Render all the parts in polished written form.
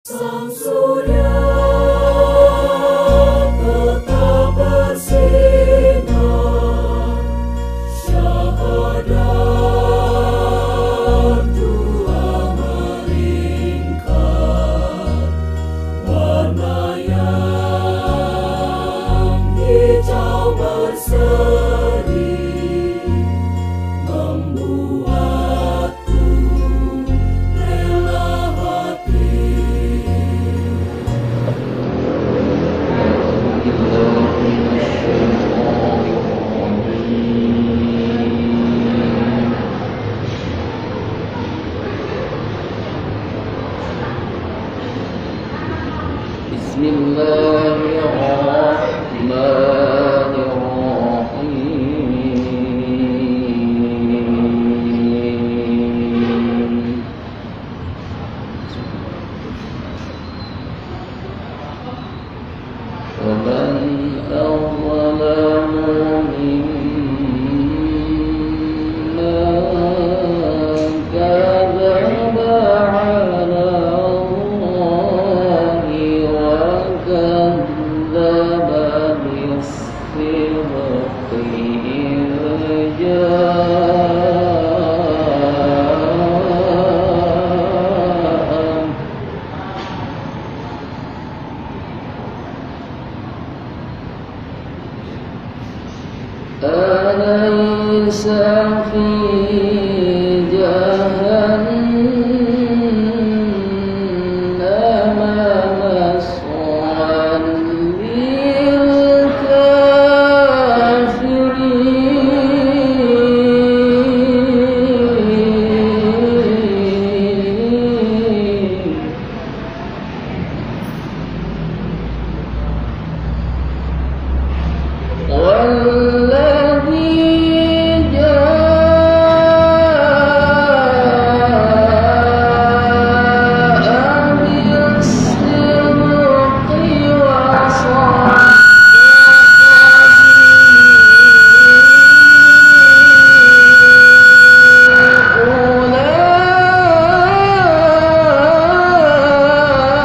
Sang surya tetap bersinar, syahadat Tuhan melingkar, warna yang hijau berseri membuatku rela hati. Bismillahirrahmanirrahim. ومن أظلم ممن كذب على الله وكذب بالصدق إذ جاءه أليس في جهنم مثوى للكافرين والذي جاء بالصدق وصدق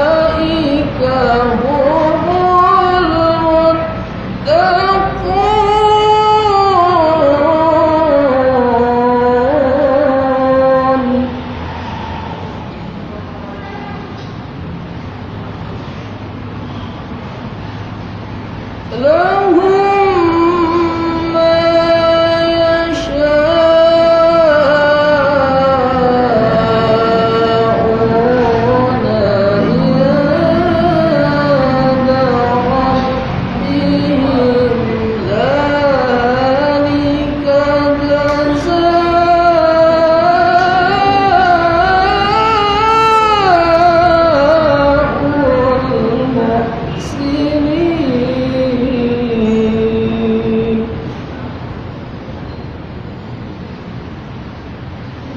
أولئك هم المتقون. لهم ما يشاءون عند ربهم ذلك جزاء المحسنين.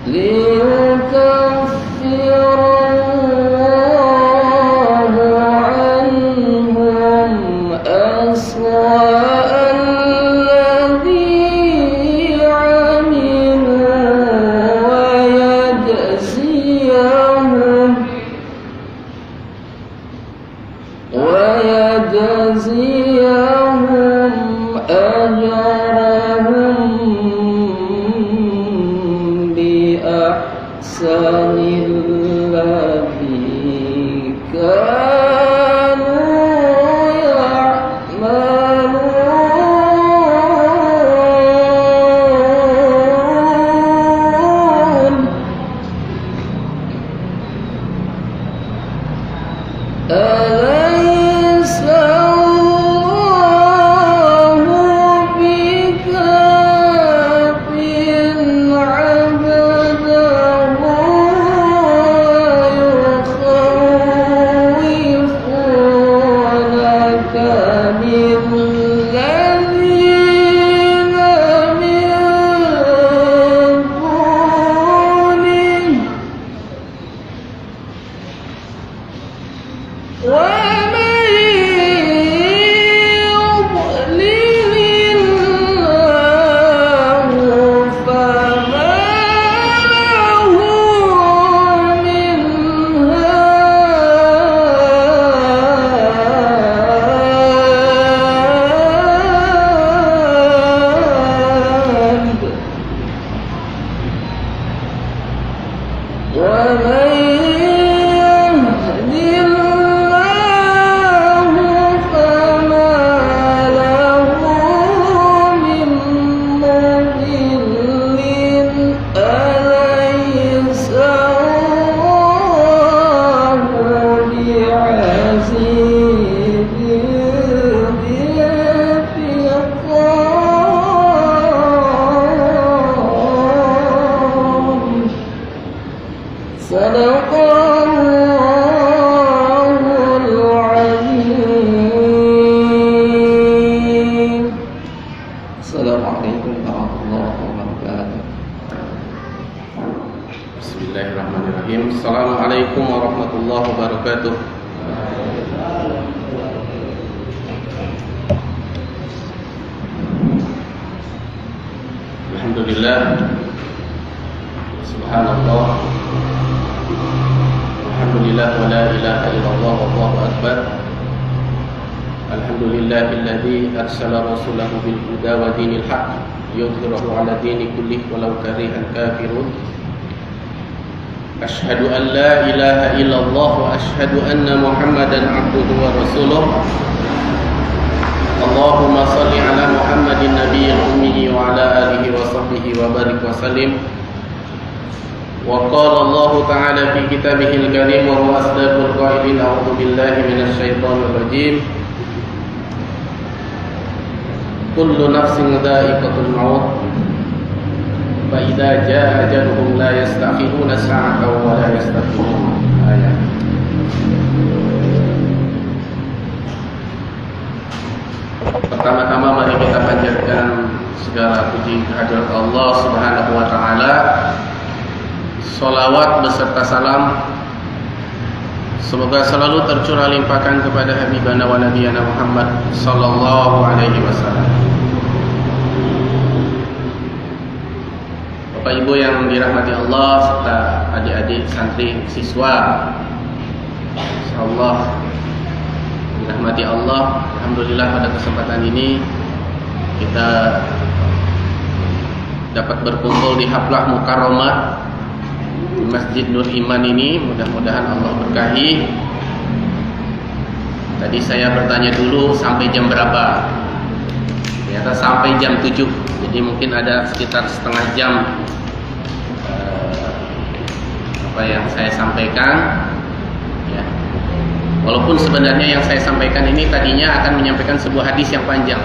ليكفر الله عنهم أسوأ الذي عملوا ويجزيهم أجرهم بأحسن الذي كانوا يعملون. أليس الله بكاف عبده ويخوفونك بالذين من دونه ومن يضلل الله فما له من هاد. warahmatullahi wabarakatuh. Alhamdulillah, subhanallah, alhamdulillah, wa la ilaha illallah, wallahu akbar. Alhamdulillahilladzi arsala rasulahu bil huda wa dinil haqq yudhhirahu 'ala dini kullih walau karihal kafirun. Asyhadu an la ilaha illallah wa asyhadu anna Muhammadan 'abduhu wa rasuluh. Allahumma salli 'ala Muhammadin nabiyil ummi wa 'ala alihi wa sahbihi wa barik wa sallim. Wa qala Allah ta'ala fi kitabihil karim wa huwa asdaqul qailin, a'udzu billahi minasy syaithanir rajim. Kullu nafsin dha'iqatul maut fa idza jaa ajaluhum la yastakhiruna sa'atan wa la yastaqdimun. Ayat. Pertama-tama mari kita panjatkan segala puji kehadirat Allah Subhanahu wa taala. Shalawat beserta salam semoga selalu tercurah limpahkan kepada habibana wa nabiyana Muhammad sallallahu alaihi wasallam. Bapak Ibu yang dirahmati Allah serta adik-adik santri siswa, insyaallah dirahmati Allah. Alhamdulillah pada kesempatan ini kita dapat berkumpul di Haflah Mukarramah di Masjid Nur Iman ini. Mudah-mudahan Allah berkahi. Tadi saya bertanya dulu sampai jam berapa, ternyata sampai jam 7. Jadi mungkin ada sekitar setengah jam apa yang saya sampaikan ya. Walaupun sebenarnya yang saya sampaikan ini tadinya akan menyampaikan sebuah hadis yang panjang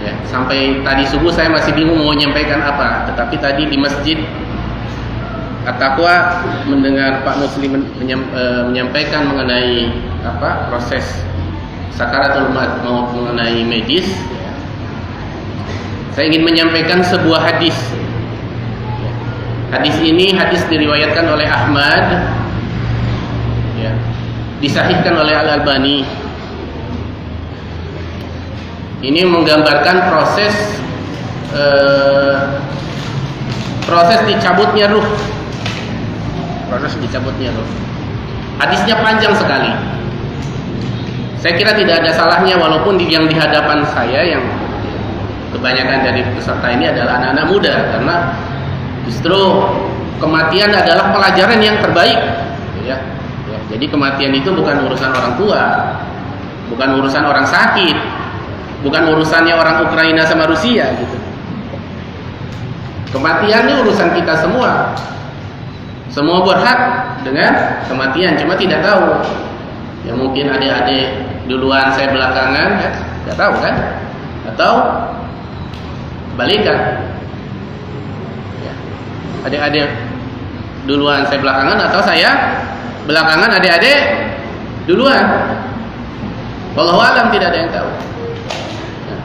ya. Sampai tadi subuh saya masih bingung mau menyampaikan apa, tetapi tadi di masjid At-Taqwa mendengar Pak Muslim menyampaikan mengenai apa proses sakaratul maut mengenai medis. Saya ingin menyampaikan sebuah hadis. Hadis ini hadis diriwayatkan oleh Ahmad, ya, disahihkan oleh Al-Albani. Ini menggambarkan proses dicabutnya ruh. Proses dicabutnya ruh. Hadisnya panjang sekali. Saya kira tidak ada salahnya walaupun yang di hadapan saya yang kebanyakan dari peserta ini adalah anak-anak muda, karena justru kematian adalah pelajaran yang terbaik ya. Jadi kematian itu bukan urusan orang tua, bukan urusan orang sakit, bukan urusannya orang Ukraina sama Rusia gitu. Kematian ini urusan kita semua. Semua berhak dengan kematian, cuma tidak tahu. Ya mungkin adik-adik duluan, saya belakangan, ya, tidak tahu kan? Atau balikan. Ya. Adik-adik duluan, saya belakangan, atau saya belakangan, adik-adik duluan. Wallahu a'lam, tidak ada yang tahu. Ya.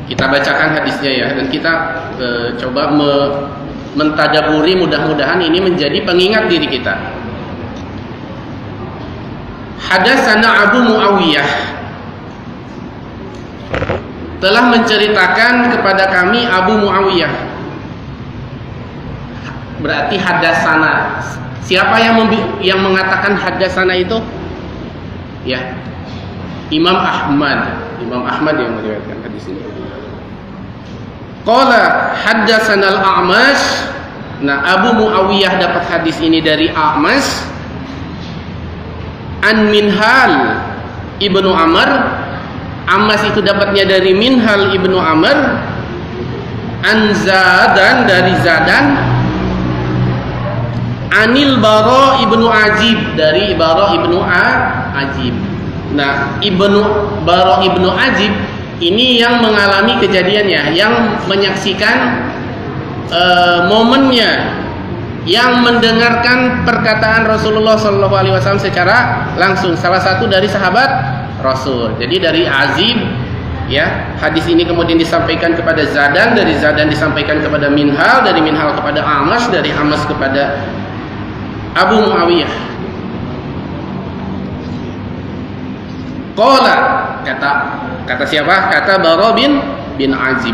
Kita bacakan hadisnya ya, dan kita coba mentadaburi, mudah-mudahan ini menjadi pengingat diri kita. Hadatsana Abu Muawiyah telah menceritakan kepada kami Abu Muawiyah. Berarti hadatsana. Siapa yang mengatakan hadatsana itu? Ya, Imam Ahmad. Imam Ahmad yang meriwayatkan hadis ini. Qala haddatsana al-A'mash. Nah, Abu Muawiyah dapat hadis ini dari A'mash an Minhal ibnu Amr. A'mash itu dapatnya dari Minhal ibnu Amr an Zadan, dari Zadan, anil Bara ibnu Azib, dari Bara ibnu Azib. Nah, Bara ibnu Azib ini yang mengalami kejadiannya, yang menyaksikan momennya, yang mendengarkan perkataan Rasulullah SAW secara langsung, salah satu dari sahabat Rasul. Jadi dari Azib Ya, hadis ini kemudian disampaikan kepada Zadan, dari Zadan disampaikan kepada Minhal, dari Minhal kepada Amash, dari Amash kepada Abu Muawiyah. Qala, kata siapa? Kata Bara bin Azib.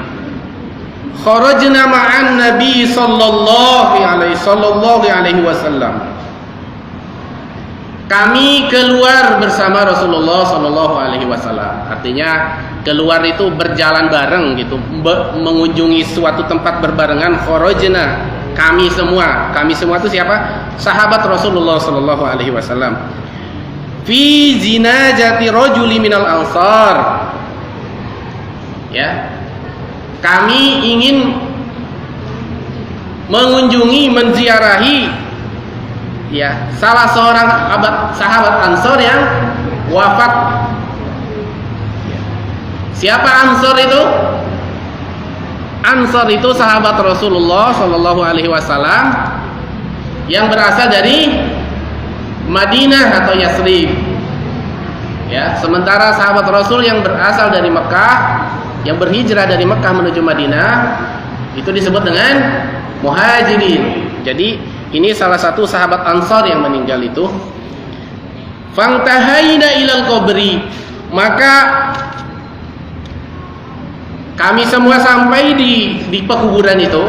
Kharajna ma'an Nabi sallallahu alaihi wasallam. Kami keluar bersama Rasulullah sallallahu alaihi wasallam. Artinya keluar itu berjalan bareng gitu, mengunjungi suatu tempat berbarengan. Kharajna, kami semua itu siapa? Sahabat Rasulullah sallallahu alaihi wasallam. Fi zinajati rajuli minal ansar. Ya. Kami ingin mengunjungi, menziarahi ya salah seorang sahabat Ansor yang wafat. Siapa Ansor itu? Ansor itu sahabat Rasulullah sallallahu alaihi wasallam yang berasal dari Madinah atau Yathrib. Ya, sementara sahabat Rasul yang berasal dari Mekah, yang berhijrah dari Mekah menuju Madinah, itu disebut dengan muhajirin. Jadi ini salah satu sahabat Ansar yang meninggal itu. Fangtahaina ilal qabri, maka kami semua sampai di pekuburan itu.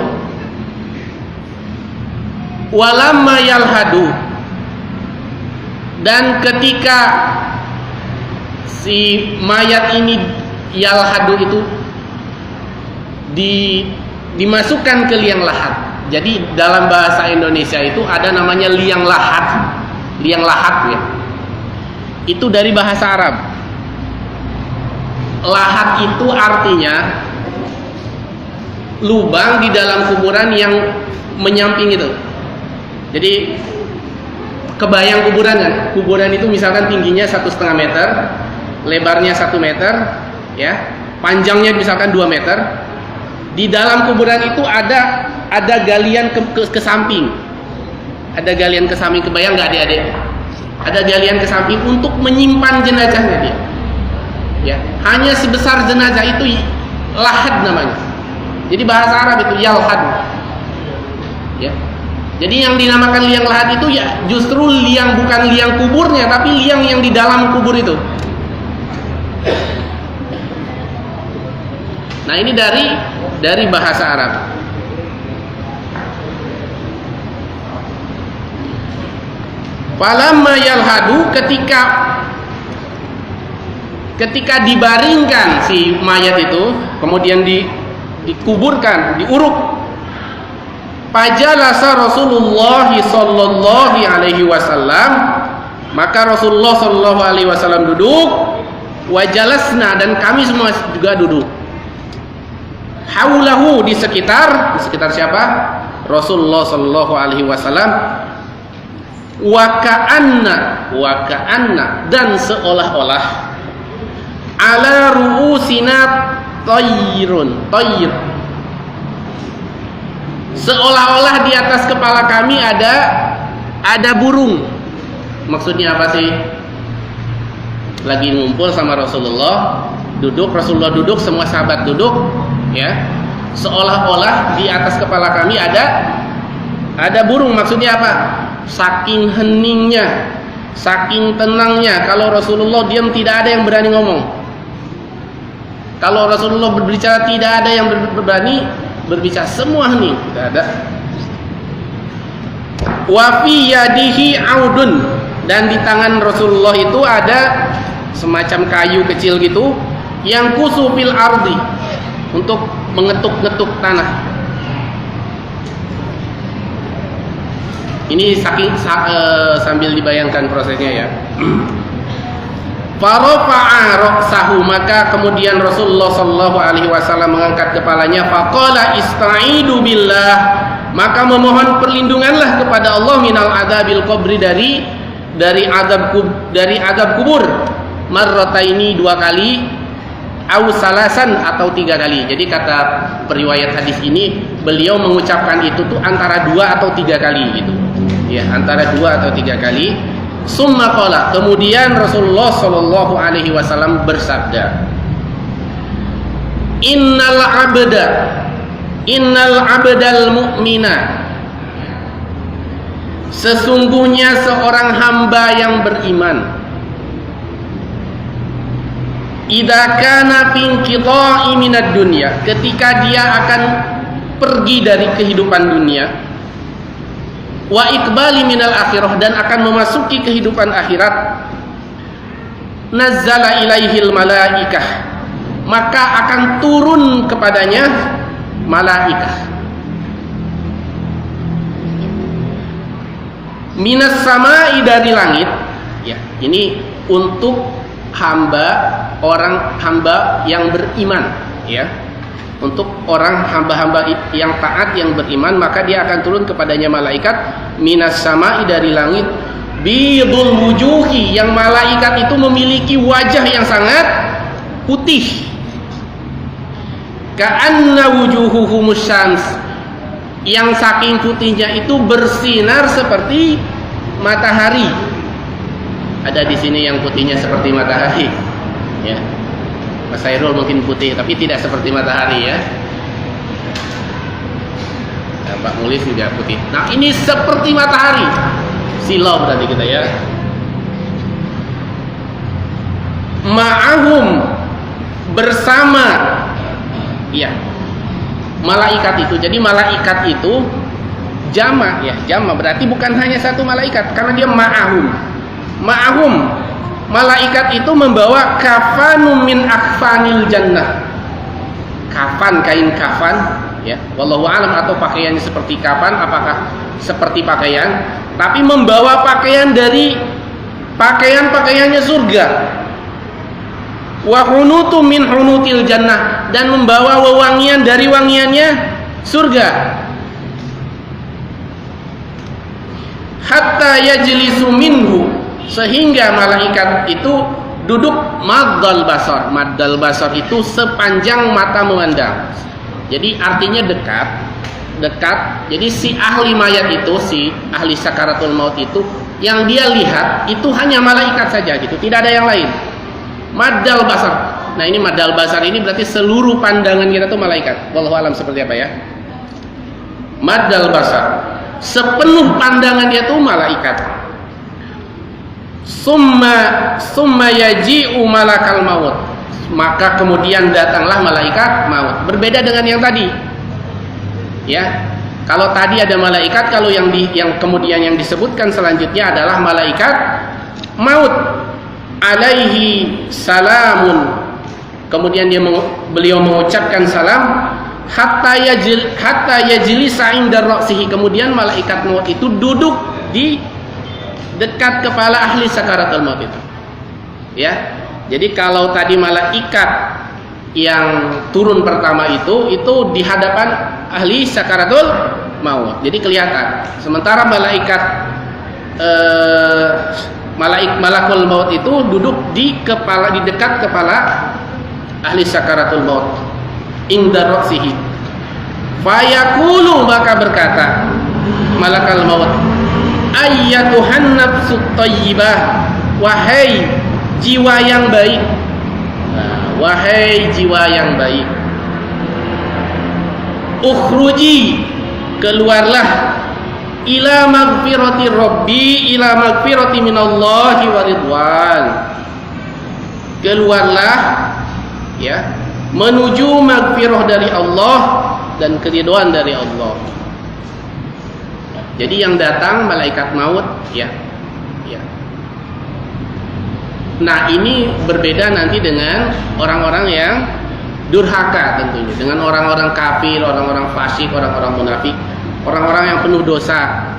Walamma yalhadu, dan ketika si mayat ini yalhadu itu dimasukkan ke liang lahat. Jadi dalam bahasa Indonesia itu ada namanya liang lahat. Liang lahat ya. Itu dari bahasa Arab. Lahat itu artinya lubang di dalam kuburan yang menyamping itu. Jadi kebayang kuburan kan? Kuburan itu misalkan tingginya 1,5 meter, lebarnya 1 meter, ya, panjangnya misalkan 2 meter. Di dalam kuburan itu ada galian ke samping. Ada galian ke samping, kebayang nggak adik-adik? Ada galian ke samping untuk menyimpan jenazahnya dia. Ya, hanya sebesar jenazah itu lahad namanya. Jadi bahasa Arab itu yalhad. Ya. Jadi yang dinamakan liang lahat itu ya justru liang, bukan liang kuburnya, tapi liang yang di dalam kubur itu. Nah, ini dari bahasa Arab. Falamma yalhadu, ketika dibaringkan si mayat itu, kemudian dikuburkan, diuruk. Fajalasa Rasulullah sallallahu alaihi wasallam, maka Rasulullah sallallahu alaihi wasallam duduk. Wajalasna, dan kami semua juga duduk. Haulahu, di sekitar siapa? Rasulullah sallallahu alaihi wasallam. Wa ka'anna, dan seolah-olah ala ru'usina tayr. Seolah-olah di atas kepala kami ada burung. Maksudnya apa sih? Lagi ngumpul sama Rasulullah, Rasulullah duduk, semua sahabat duduk, ya. Seolah-olah di atas kepala kami ada burung. Maksudnya apa? Saking heningnya, saking tenangnya. Kalau Rasulullah diam, tidak ada yang berani ngomong. Kalau Rasulullah berbicara, tidak ada yang berani berbicara, semua hening, tidak ada. Wa fi yadihi audun, dan di tangan Rasulullah itu ada semacam kayu kecil gitu, yang kusufil ardi, untuk mengetuk-ngetuk tanah. Ini sambil dibayangkan prosesnya ya. Farafa'a ra'sahu, maka kemudian Rasulullah sallallahu alaihi wasallam mengangkat kepalanya. Faqala ista'idu billah, maka memohon perlindunganlah kepada Allah minal adzabil qabri, dari azab kubur. Marrataini, 2 kali, au salasan, atau 3 kali. Jadi kata periwayat hadis ini, beliau mengucapkan itu tuh antara 2 atau 3 kali gitu. Ya, antara 2 atau 3 kali. Summa qala, kemudian Rasulullah sallallahu alaihi wasallam bersabda, innal abdal mu'mina, sesungguhnya seorang hamba yang beriman, idza kana fi inqita'i minad dunya, ketika dia akan pergi dari kehidupan dunia, wa iqbali minal akhirah, dan akan memasuki kehidupan akhirat, nazzala ilaihil malaikah, maka akan turun kepadanya malaikah minas samai, dari langit. Ya, ini untuk orang hamba yang beriman, ya. Untuk orang hamba-hamba yang taat yang beriman, maka dia akan turun kepadanya malaikat minas samai, dari langit, bidul wujuhi, yang malaikat itu memiliki wajah yang sangat putih, ka'anna wujuhuhumus syams, yang saking putihnya itu bersinar seperti matahari. Ada di sini yang putihnya seperti matahari, ya. Mas Hairul mungkin putih, tapi tidak seperti matahari, ya. Nah, Pak Mulis juga putih. Nah, ini seperti matahari. Silau berarti kita, ya. Ma'ahum, bersama, ya, malaikat itu. Jadi malaikat itu jama', ya, jama' berarti bukan hanya satu malaikat, karena dia ma'ahum, malaikat itu membawa kafanum min akfanil jannah, kafan, kain kafan, ya, wallahu alam, atau pakaiannya seperti kafan, apakah seperti pakaian, tapi membawa pakaian dari pakaiannya surga, wa hunutum min hunutil jannah, dan membawa wewangian dari wangiannya surga, hatta yajlisu minhu, sehingga malaikat itu duduk maddal basar. Maddal basar itu sepanjang mata memandang. Jadi artinya dekat. Jadi si ahli mayat itu, si ahli sakaratul maut itu, yang dia lihat itu hanya malaikat saja gitu, tidak ada yang lain. Maddal basar. Nah, ini maddal basar ini berarti seluruh pandangan kita tuh malaikat. Wallahu alam seperti apa, ya. Maddal basar, sepenuh pandangan dia tuh malaikat. Summa yaji'u malakal maut, maka kemudian datanglah malaikat maut. Berbeda dengan yang tadi, ya. Kalau tadi ada malaikat, kalau yang kemudian yang disebutkan selanjutnya adalah malaikat maut. Alaihi salamun, kemudian beliau mengucapkan salam, hatta yajlisa inda ra'sihi, kemudian malaikat maut itu duduk di dekat kepala ahli sakaratul maut itu, ya. Jadi kalau tadi malaikat yang turun pertama itu di hadapan ahli sakaratul maut, jadi kelihatan. Sementara malakul maut itu duduk di dekat kepala ahli sakaratul maut, inda ra'sihi. Fayaqulu, maka berkata malakal maut, ayyatuhan nafsut thayyibah, wahai jiwa yang baik. Nah, wahai jiwa yang baik, ukhruji, keluarlah, ila magfirati rabbi, ila magfirati minallahi wa ridwan, keluarlah, ya, menuju magfirah dari Allah dan keridhaan dari Allah. Jadi yang datang malaikat maut, ya. Nah, ini berbeda nanti dengan orang-orang yang durhaka tentunya, dengan orang-orang kafir, orang-orang fasik, orang-orang munafik, orang-orang yang penuh dosa.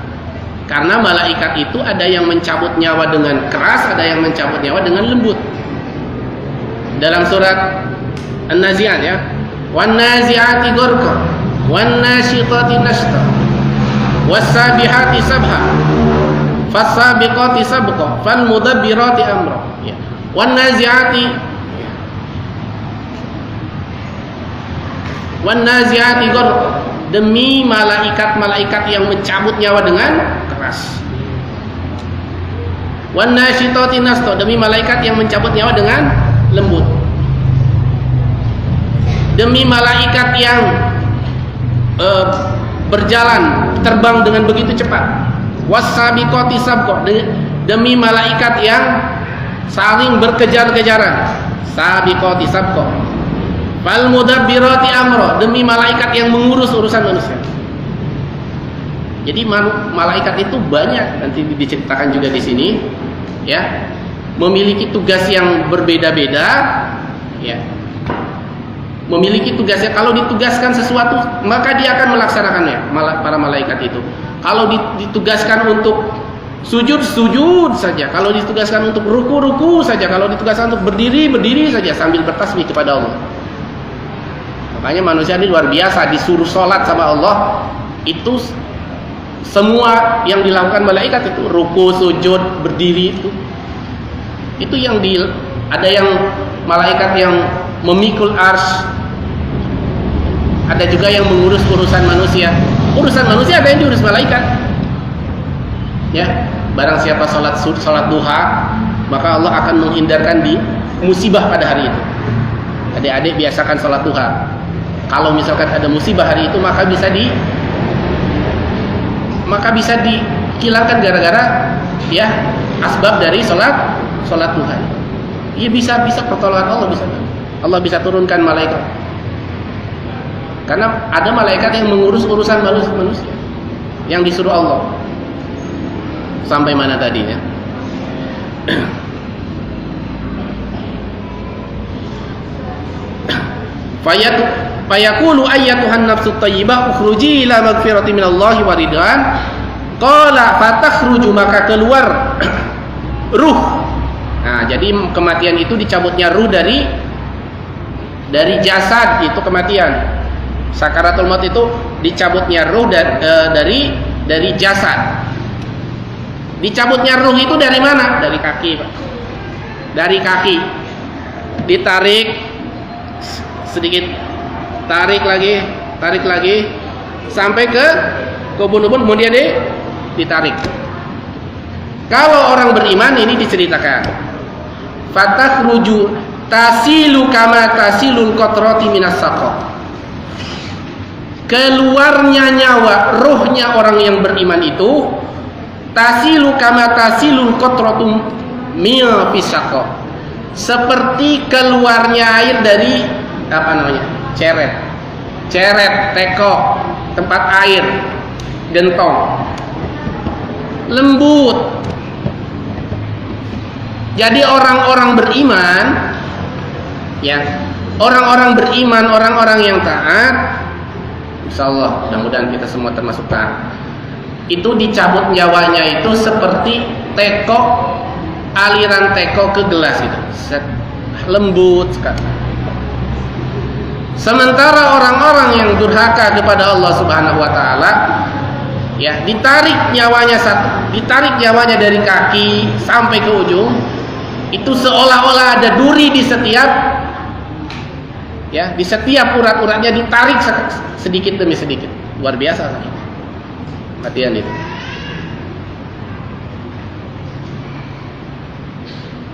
Karena malaikat itu ada yang mencabut nyawa dengan keras, ada yang mencabut nyawa dengan lembut. Dalam surat An-Nazi'at, ya, wan nazi'ati gharqa, wan nasyitati nashta, was-sabihati sabha, fas-sabiqati sabqa, fal mudabbirati amra, ya. Wan nazi'ati, wan nazi'ati gharqa, demi malaikat-malaikat yang mencabut nyawa dengan keras. Wan nasyitati nashta, demi malaikat yang mencabut nyawa dengan lembut. demi malaikat yang berjalan terbang dengan begitu cepat. Was-sabiqati sabqa, demi malaikat yang saling berkejar-kejaran. Sabiqati sabqa. Fal mudabbirati amra, demi malaikat yang mengurus urusan manusia. Jadi malaikat itu banyak, nanti diceritakan juga di sini, ya, memiliki tugas yang berbeda-beda, ya. Memiliki tugasnya. Kalau ditugaskan sesuatu, maka dia akan melaksanakannya. Para malaikat itu. Kalau ditugaskan untuk sujud saja. Kalau ditugaskan untuk ruku saja. Kalau ditugaskan untuk berdiri saja sambil bertasbih kepada Allah. Makanya manusia ini luar biasa, disuruh sholat sama Allah itu. Semua yang dilakukan malaikat itu, ruku, sujud, berdiri itu yang ada yang malaikat yang memikul arsy, ada juga yang mengurus urusan manusia. Urusan manusia ada yang diurus malaikat. Ya, barang siapa salat duha, maka Allah akan menghindarkan di musibah pada hari itu. Adik-adik biasakan salat duha. Kalau misalkan ada musibah hari itu, maka bisa dihilangkan gara-gara ya asbab dari salat duha. Iya, bisa pertolongan Allah bisa turunkan malaikat. Karena ada malaikat yang mengurus urusan manusia yang disuruh Allah. Sampai mana tadi ya? Fayaqulu ayyatuhan nafsut thayyibah ukhruji ila magfirati minallahi wa ridwan. Qala fatakhruju, maka keluar ruh. Nah, jadi kematian itu dicabutnya ruh dari jasad, itu kematian. Sakaratul maut itu dicabutnya ruh dari jasad. Dicabutnya ruh itu dari mana? Dari kaki, Pak. Dari kaki. Ditarik sedikit, tarik lagi sampai ke ubun-ubun, kemudian ditarik. Kalau orang beriman ini diceritakan, fatakhruju tasilu kama tasilul qatrati minas saqa. Keluarnya nyawa, ruhnya orang yang beriman itu tasilu kama tasilul qatratu min fisaqa, seperti keluarnya air dari ceret, teko, tempat air, gentong, lembut. Jadi orang-orang beriman, ya, orang-orang beriman, orang-orang yang taat, insyaallah mudah-mudahan kita semua termasuk taat, itu dicabut nyawanya itu seperti teko, aliran teko ke gelas itu, lembut sekali. Sementara orang-orang yang durhaka kepada Allah Subhanahu wa taala, ya, ditarik nyawanya dari kaki sampai ke ujung, itu seolah-olah ada duri di setiap urat-uratnya, ditarik sedikit demi sedikit. Luar biasa kematian itu.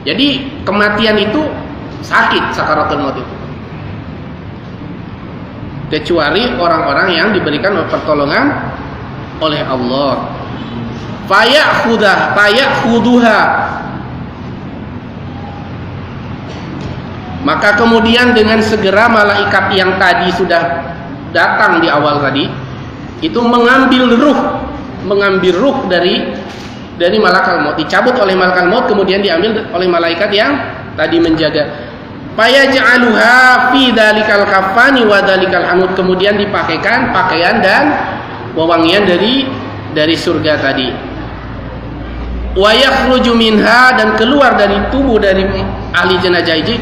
Jadi kematian itu sakit, sakaratul maut itu. Kecuali orang-orang yang diberikan pertolongan oleh Allah. Fayakhuduha, maka kemudian dengan segera malaikat yang tadi sudah datang di awal tadi itu mengambil ruh dari malakal maut, dicabut oleh malakal maut, kemudian diambil oleh malaikat yang tadi menjaga. Fayaj'aluha fi dalikal kafani wa dalikal hanud, kemudian dipakaikan pakaian dan wewangian dari surga tadi. Wa yakhruju minha, dan keluar dari tubuh dari ahli jenazah itu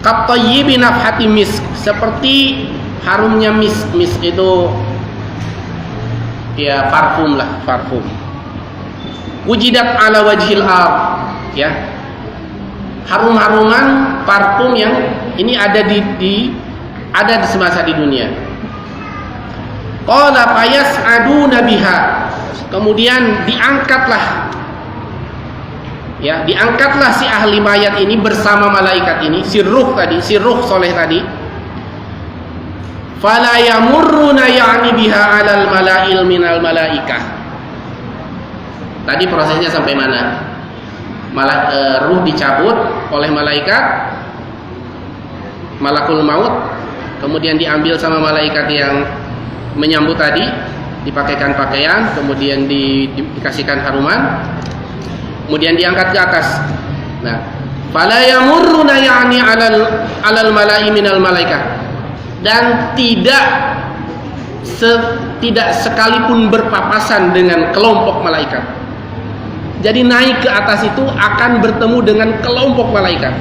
kattayyibi nafhati misk, seperti harumnya misk itu ya parfum. Wujidat ala wajhil ard, ya, harum-haruman parfum yang ini ada di semasa di dunia. Qala fayas'aduna biha, kemudian diangkatlah si ahli mayat ini bersama malaikat ini, si ruh soleh tadi, fala yamurruna ya'ni biha 'alal mala'il minal malaikah. Tadi prosesnya sampai mana? Ruh dicabut oleh malaikat, malakul maut, kemudian diambil sama malaikat yang menyambut tadi, dipakaikan pakaian, kemudian dikasihkan haruman, kemudian diangkat ke atas. Nah, fala yamurruna ya'ni 'alal mala'i minal malaikah, dan tidak sekalipun berpapasan dengan kelompok malaikat. Jadi naik ke atas itu akan bertemu dengan kelompok malaikat.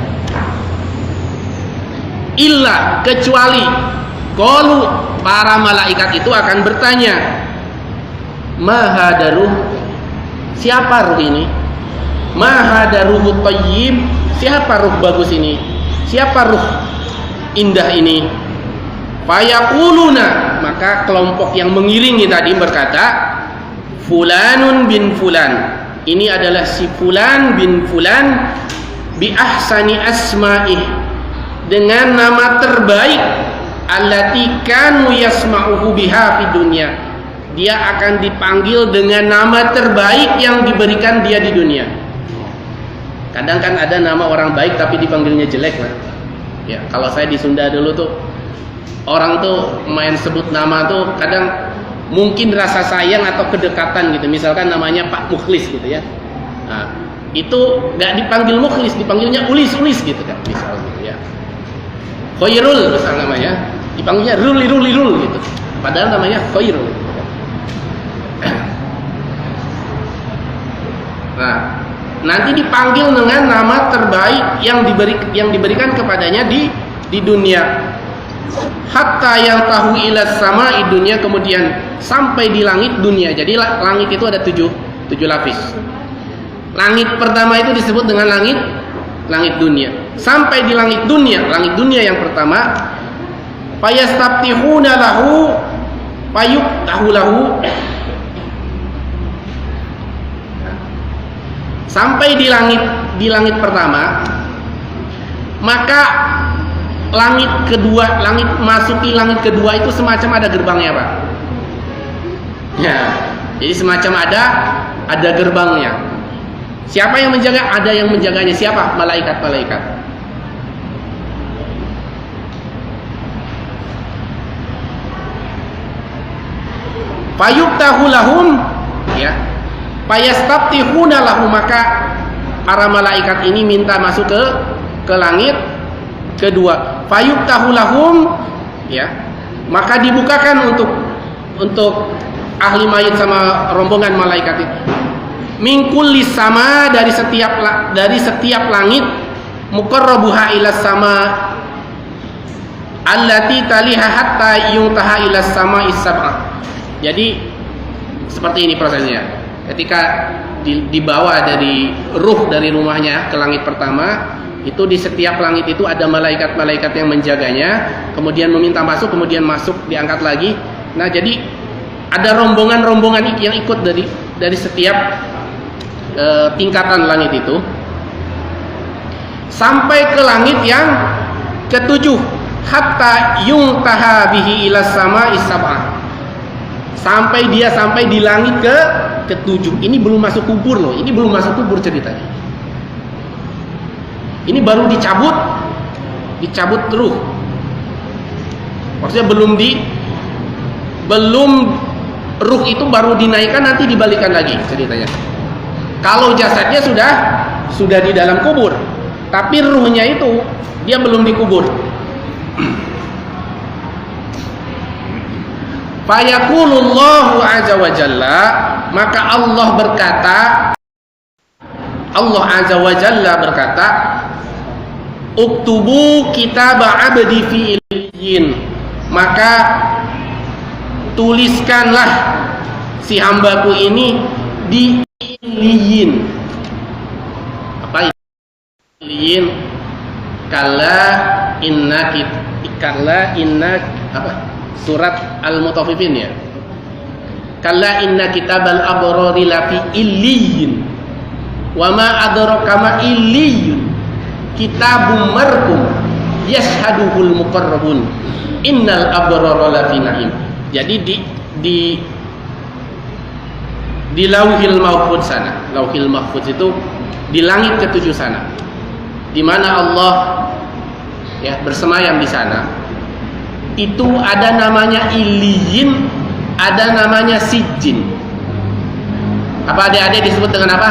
Illa, kecuali qalu, para malaikat itu akan bertanya, mahadaruh, siapa ruh ini? Mahadaruhu thayyib, siapa ruh bagus ini? Siapa ruh indah ini? Fayaquluna, maka kelompok yang mengiringi tadi berkata, fulanun bin fulan, ini adalah si fulan bin fulan, bi ahsani asma'ih, dengan nama terbaik, allati kanu yasma'uhu biha fi dunya, dia akan dipanggil dengan nama terbaik yang diberikan dia di dunia. Kadang kan ada nama orang baik tapi dipanggilnya jelek, kan? Ya, kalau saya di Sunda dulu tuh, orang tuh main sebut nama tuh kadang mungkin rasa sayang atau kedekatan gitu. Misalkan namanya Pak Mukhlis gitu ya. Nah, itu nggak dipanggil Mukhlis, dipanggilnya Ulis gitu kan, misal gitu ya. Khairul misal namanya, dipanggilnya Rul gitu. Padahal namanya Khairul. Nah, nanti dipanggil dengan nama terbaik yang diberikan kepadanya di dunia. Hatta yang tahu ilas sama dunia, kemudian sampai di langit dunia. Jadi langit itu ada tujuh lapis. Langit pertama itu disebut dengan langit dunia. Sampai di langit dunia yang pertama, fayastabtihuna lahu fayuftahu lahu. Sampai di langit pertama, maka masuki langit kedua itu semacam ada gerbangnya, Pak. Ya, jadi semacam ada gerbangnya. Siapa yang menjaga? Ada yang menjaganya. Siapa? Malaikat-malaikat. Fayuftahu lahum, ya. Fayastabtihuna lahu, maka para malaikat ini minta masuk ke langit kedua. Fayuftahu lahum, ya, maka dibukakan untuk ahli mayit sama rombongan malaikat itu. Min kulli sama, dari setiap langit, muqarrabuha ila sama allati taliha hatta yuntaha ila sama is-sab'ah. Jadi seperti ini prosesnya. Ketika dibawa dari ruh dari rumahnya ke langit pertama, itu di setiap langit itu ada malaikat-malaikat yang menjaganya, kemudian meminta masuk, kemudian masuk, diangkat lagi. Nah, jadi ada rombongan-rombongan yang ikut dari setiap tingkatan langit itu sampai ke langit yang ketujuh, hatta yuntaha bihi ila sama is-sab'ah, sampai di langit ketujuh. Ini belum masuk kubur loh, ini belum masuk kubur ceritanya. Ini baru dicabut ruh. Maksudnya belum ruh itu baru dinaikkan, nanti dibalikan lagi ceritanya. Kalau jasadnya sudah di dalam kubur, tapi ruhnya itu dia belum dikubur. Fayaqulullahu azza wa jalla, maka Allah azza wa jalla berkata, uktubu kitab abdi fi illiyin, maka tuliskanlah si hambaku ini di illiyin. Apa illiyin? Kalla inna apa? Surat Al-Mutaffifin ya. Kalla inna kitabal abrari lafi illiyin. Wa ma adraka ma illiyun. Kitabum marqum yashhaduhul muqarrabun innal abrara lafi na'im. Jadi di lauhil mahfuz sana. Lauhil mahfuz itu di langit ketujuh sana, di mana Allah ya bersemayam di sana. Itu ada namanya Iliyin, ada namanya Sijin. Apa adik-adik disebut dengan apa?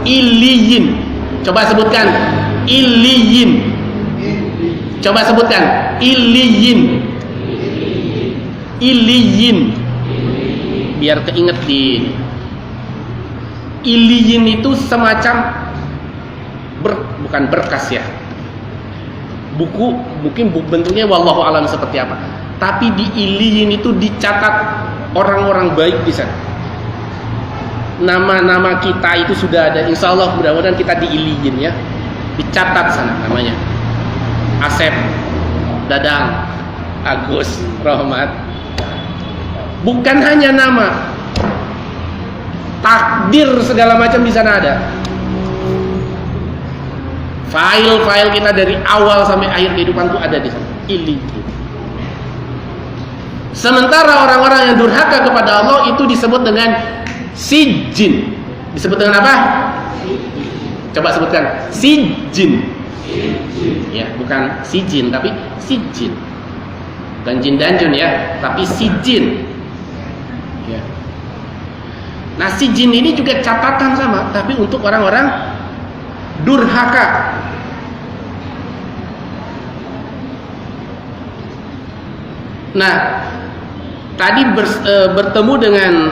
Iliyin. Coba sebutkan. Iliyin. Coba sebutkan. Iliyin. Iliyin. Biar keinget di Iliyin itu semacam bukan berkas ya. Buku mungkin bentuknya wallahu alam seperti apa. Tapi di Iliyin itu dicatat orang-orang baik di sana. Nama-nama kita itu sudah ada. Insya Allah mudah-mudahan kita di Iliyin ya. Dicatat sana namanya. Asep, Dadang, Agus, Rahmat. Bukan hanya nama, takdir segala macam di sana ada. File-file kita dari awal sampai akhir kehidupan itu ada di sana. Iliyin. Sementara orang-orang yang durhaka kepada Allah itu disebut dengan Sijin. Disebut dengan apa? Coba sebutkan. Sijin. Ya, bukan Sijin tapi Sijin. Bukan jin dan jun ya, tapi Sijin. Ya. Nah, Sijin ini juga catatan sama, tapi untuk orang-orang durhaka. Nah, tadi bertemu dengan,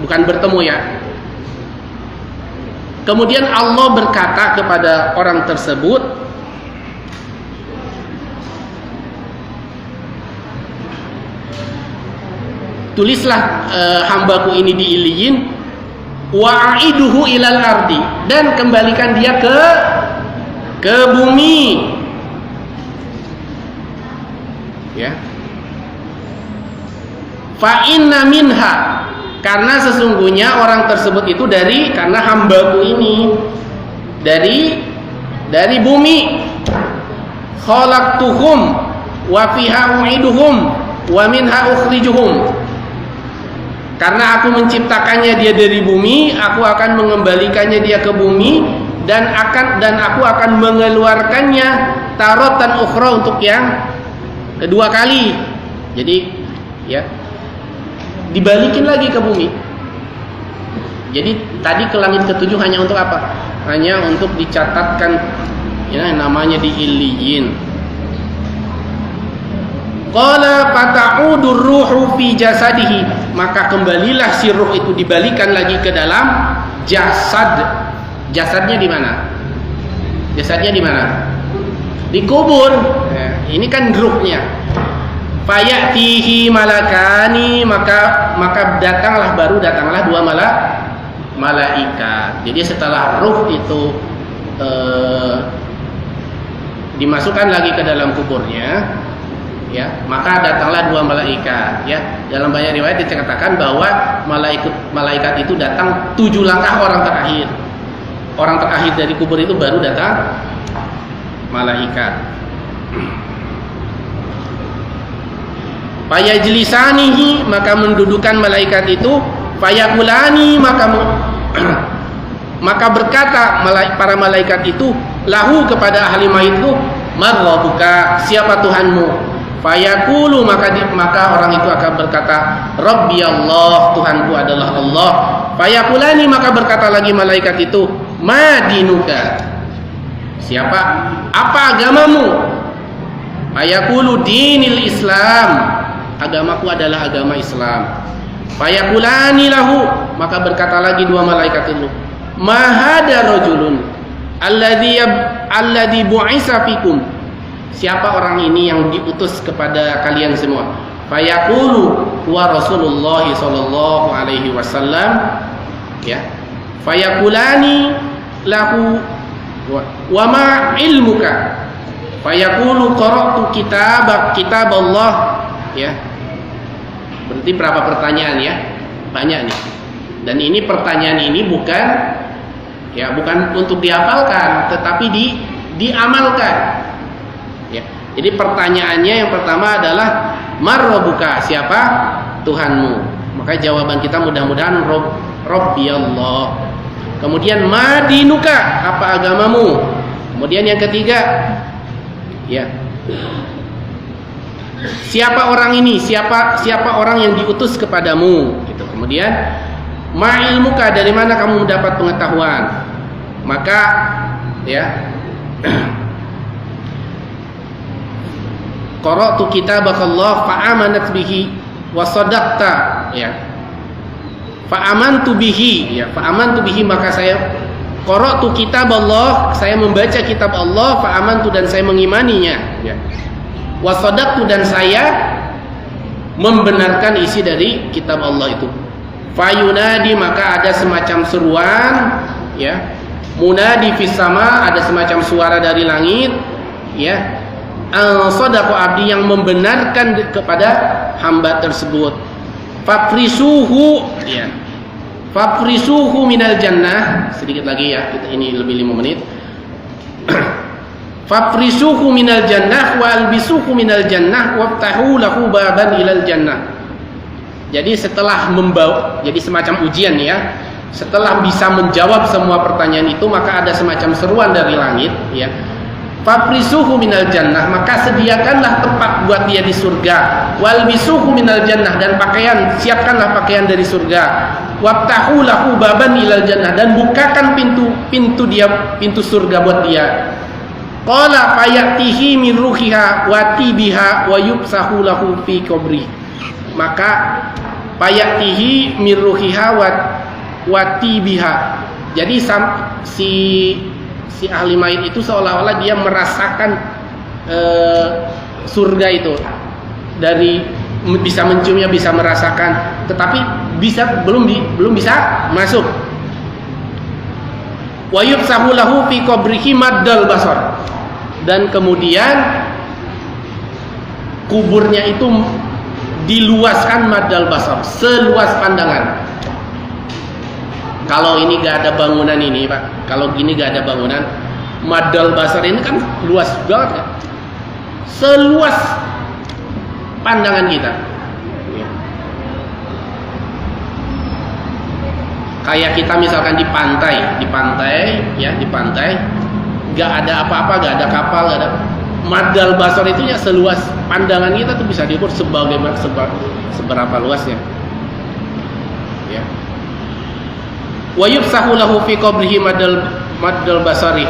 bukan bertemu ya. Kemudian Allah berkata kepada orang tersebut, tulislah hambaku ini di Iliyin, wa'aiduhu ilal ardi, dan kembalikan dia ke bumi. Ya. Fa inna minha, karena sesungguhnya orang tersebut itu karena hambaku ini dari bumi. Khalaqtuhum wa fiha u'iduhum wa minha ukhrijuhum. Karena aku menciptakannya dia dari bumi, aku akan mengembalikannya dia ke bumi, dan aku akan mengeluarkannya taratan ukhra, untuk yang kedua kali. Jadi ya, dibalikin lagi ke bumi. Jadi tadi ke langit ketujuh hanya untuk apa? Hanya untuk dicatatkan ya, namanya di Iliyin. Qala fata'udur ruhu fi jasadihi, maka kembalilah si ruh itu dibalikan lagi ke dalam jasad. Jasadnya di mana? Jasadnya di mana? Dikubur. Ya, ini kan ruhnya. Fayatihi malakani, maka datanglah dua malaikat. Jadi setelah ruh itu dimasukkan lagi ke dalam kuburnya, ya, maka datanglah dua malaikat. Ya, dalam banyak riwayat dikatakan bahwa malaikat itu datang 7 langkah orang terakhir. Orang terakhir dari kubur itu baru datang malaikat. Fayajlisanihi, maka mendudukan malaikat itu. Fayakulani, maka berkata para malaikat itu lahu, kepada ahli mayit itu, man rabbuka, siapa Tuhanmu? Fayaqulu, maka orang itu akan berkata, Rabbi Allah, Tuhanku adalah Allah. Fayakulani, maka berkata lagi malaikat itu, ma dinuka, apa agamamu? Fayaqulu dinil Islam, agamaku adalah agama Islam. Fayakulani lahu, maka berkata lagi dua malaikat itu, ma hada rajulun alladhi bu'isa fikum, siapa orang ini yang diutus kepada kalian semua? Fayaqulu huwa Rasulullah sallallahu alaihi wasallam. Ya. Fayakulani lahu wa ma ilmuka? Fayaqulu qara'tu kitab Allah. Ya. Berarti berapa pertanyaan ya? Banyak nih. Dan ini pertanyaan ini bukan untuk dihafalkan, tetapi diamalkan. Jadi pertanyaannya yang pertama adalah marrobuka, siapa Tuhanmu? Maka jawaban kita mudah-mudahan Rabbi Allah. Kemudian madinuka, apa agamamu? Kemudian yang ketiga, ya, siapa orang ini? Siapa orang yang diutus kepadamu? Gitu. Kemudian ma'ilmuka, dari mana kamu mendapat pengetahuan? Maka ya, qara'tu kitabakallah fa'amanat bihi wa sadaqta, ya. Fa'amantu bihi, ya, fa'amantu bihi, maka saya qara'tu kitaballah, saya membaca kitab Allah, fa'amantu, dan saya mengimaninya, ya. Wa sadaqtu, dan saya membenarkan isi dari kitab Allah itu. Fayunadi, maka ada semacam seruan, ya. Munadi fis sama, ada semacam suara dari langit, ya. Al-sadaqu abdi, yang membenarkan kepada hamba tersebut. Fafrisuhu, ya. Fafrisuhu minal jannah. Sedikit lagi ya, kita ini lebih 5 menit. Fafrisuhu minal jannah wa albisuhu minal jannah waftahu lahu baban ilal jannah. Jadi setelah membawa, jadi semacam ujian ya. Setelah bisa menjawab semua pertanyaan itu, maka ada semacam seruan dari langit, ya. Fafrisuhu minal jannah, maka sediakanlah tempat buat dia di surga. Walbisuhu minal jannah, dan siapkanlah pakaian dari surga. Waftahu lahu baban ilal jannah, dan bukakan pintu surga buat dia. Qala fayatihi min ruhiha wa tibiha wa yubsahu lahu fi qabri. Maka fayatihi min ruhiha wa tibiha. Jadi si ahli mayit itu seolah-olah dia merasakan surga itu, dari bisa menciumnya, bisa merasakan, tetapi belum bisa masuk. Wa yubsahu lahu fi qabrihi maddal basar, dan kemudian kuburnya itu diluaskan maddal basar, seluas pandangan. Kalau ini gak ada bangunan ini, Pak, kalau gini gak ada bangunan, maddal basar ini kan luas banget kan? Seluas pandangan kita. Kayak kita misalkan di pantai, gak ada apa-apa, gak ada kapal, gak ada. Maddal basar itu ya seluas pandangan kita tuh bisa diukur seberapa luasnya. Ya. Wa yubsahu lahu fi qabrihi maddal basari.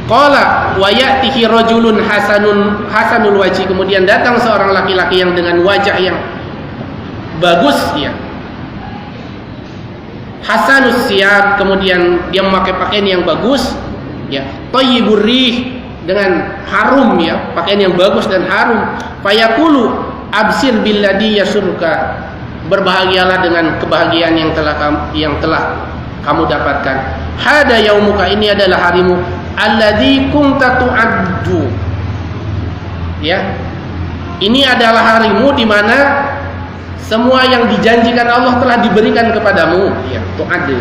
Qala wa ya'tihi rajulun hasanul wajhi, kemudian datang seorang laki-laki yang dengan wajah yang bagus, ya. Hasanus siyab, kemudian dia memakai pakaian yang bagus, ya. Thayyibur rih, dengan harum, ya, pakaian yang bagus dan harum. Fayaqulu absir billadhi yasurka, berbahagialah dengan kebahagiaan yang telah kamu dapatkan. Hada yaumuka, ini adalah harimu, alladzi kunta tu'addu, ya. Ini adalah harimu di mana semua yang dijanjikan Allah telah diberikan kepadamu, ya, tu'addu.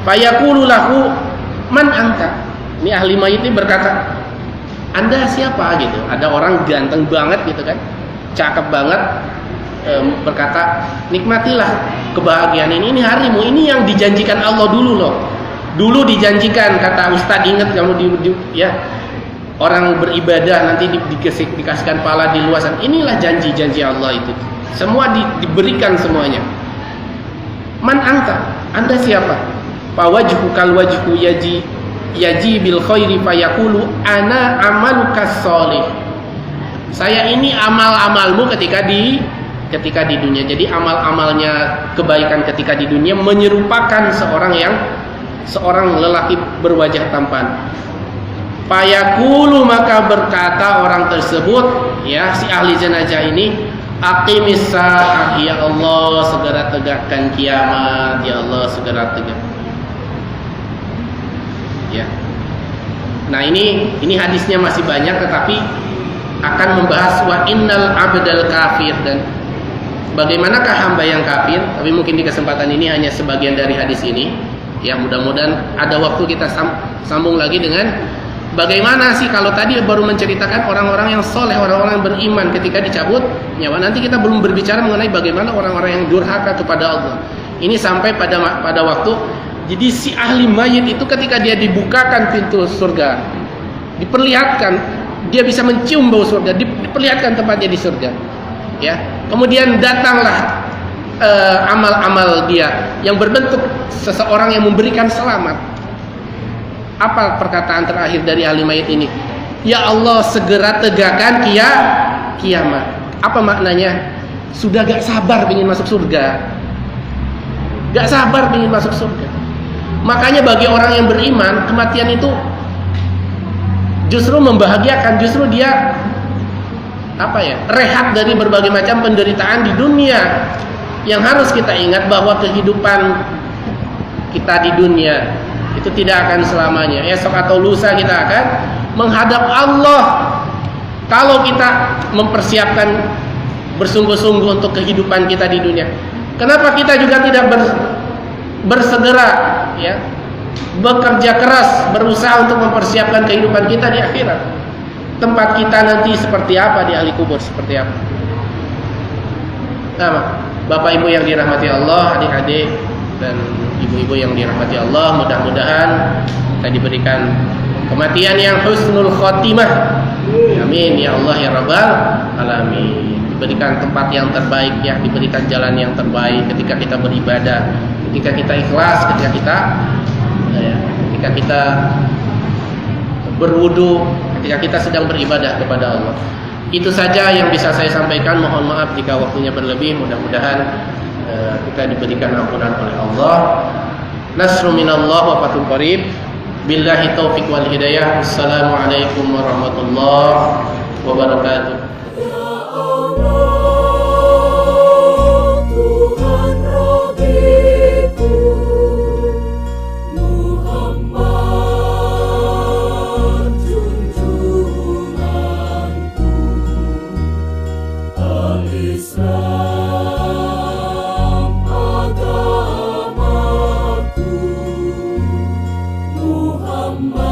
Fayaqulu lahu man anta, ini ahli mayit ini berkata, Anda siapa gitu. Ada orang ganteng banget gitu kan, cakep banget, berkata, nikmatilah kebahagiaan ini harimu, ini yang dijanjikan Allah dulu loh. Dulu dijanjikan, kata Ustadz, ingat kamu ya, orang beribadah nanti dikasihkan pahala di luasan. Inilah janji-janji Allah itu, semua diberikan semuanya. Man anda siapa? Fawajhu kal wajhu yaji bil khairi fayaqulu ana amalukas sholih. Saya ini amal-amalmu ketika di dunia. Jadi amal-amalnya kebaikan ketika di dunia menyerupakan seorang lelaki berwajah tampan. Fayaqulu, maka berkata orang tersebut, ya, si ahli jenazah ini, aqimis saah, ya Allah segera tegakkan kiamat, ya Allah segera tegak. Ya. Nah, ini hadisnya masih banyak, tetapi akan membahas wa innal abdal kafir, dan bagaimanakah hamba yang kafir. Tapi mungkin di kesempatan ini hanya sebagian dari hadis ini. Ya, mudah-mudahan ada waktu kita sambung lagi dengan Bagaimana sih kalau tadi baru menceritakan orang-orang yang soleh, orang-orang yang beriman ketika dicabut nyawa. Nanti kita belum berbicara mengenai bagaimana orang-orang yang durhaka kepada Allah. Ini sampai pada waktu. Jadi si ahli mayit itu ketika dia dibukakan pintu surga, diperlihatkan, dia bisa mencium bau surga, diperlihatkan tempatnya di surga. Ya, kemudian datanglah amal-amal dia yang berbentuk seseorang yang memberikan selamat. Apa perkataan terakhir dari ahli mayit ini? Ya Allah, segera tegakkan kiamat. Apa maknanya? Sudah gak sabar ingin masuk surga. Gak sabar ingin masuk surga. Makanya bagi orang yang beriman, kematian itu justru membahagiakan. Justru dia rehat dari berbagai macam penderitaan di dunia. Yang harus kita ingat bahwa kehidupan kita di dunia itu tidak akan selamanya. Esok atau lusa kita akan menghadap Allah. Kalau kita mempersiapkan bersungguh-sungguh untuk kehidupan kita di dunia, kenapa kita juga tidak bersegera ya, bekerja keras, berusaha untuk mempersiapkan kehidupan kita di akhirat? Tempat kita nanti seperti apa di ahli kubur, seperti apa? Nah, Bapak Ibu yang dirahmati Allah, adik-adik dan ibu-ibu yang dirahmati Allah, mudah-mudahan kita diberikan kematian yang husnul khotimah. Amin ya Allah ya Rabbal alamin. Diberikan tempat yang terbaik ya, diberikan jalan yang terbaik ketika kita beribadah, ketika kita ikhlas, ketika kita berwudu, ketika kita sedang beribadah kepada Allah. Itu saja yang bisa saya sampaikan. Mohon maaf jika waktunya berlebih. Mudah-mudahan kita diberikan ampunan oleh Allah. Nasrun minallah wa fathun qarib. Billahi taufiq wal hidayah. Assalamualaikum warahmatullahi wabarakatuh. Tuhan Rabbiku, Muhammad junjunganku, Al-Islam agamaku, Muhammad